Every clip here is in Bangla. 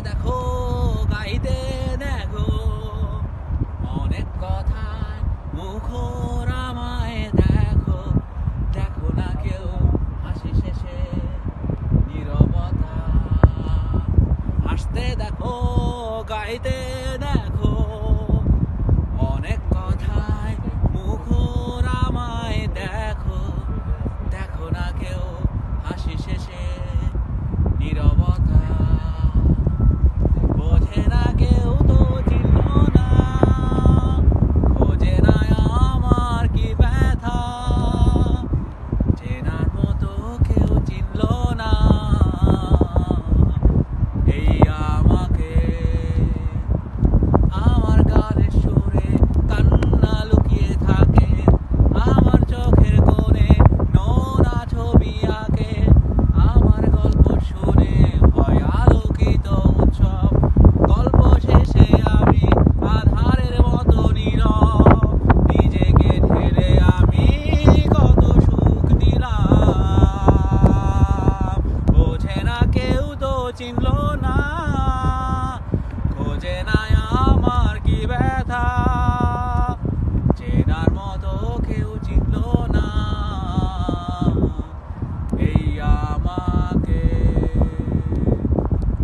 দেখো গাইতে দেখো অনেক কথায় মুখর আমায় দেখো দেখো না কেউ হাসি শেষে নীরবতা হাসতে দেখো গাইতে দেখো অনেক কথায় মুখর আমায় দেখো দেখো না কেউ হাসি শেষে নীরবতা বোঝে না কেউ তো চিনল না খোঁজে না আমার কি ব্যথা চেনার মতো কেউ চিনল না এই আমাকে আমার গানের সুরে কান্না লুকিয়ে থাকে আমার চোখের কোণে নোনা ছবি আঁকে আমার গল্প শুনে হয় আলোকিত উৎসব গল্প শেষে আমি আধারের মতো নীরব নিজেকে ঢেলে আমি কত সুখ দিলাম বোঝে না কেউ তো চিনল না খোঁজে না আমার কি ব্যথা চেনার মতো কেউ চিনল না এই আমাকে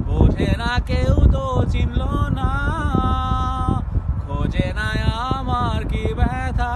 বোঝে না কেউ তো চিনল না খোঁজে না আমার কি ব্যথা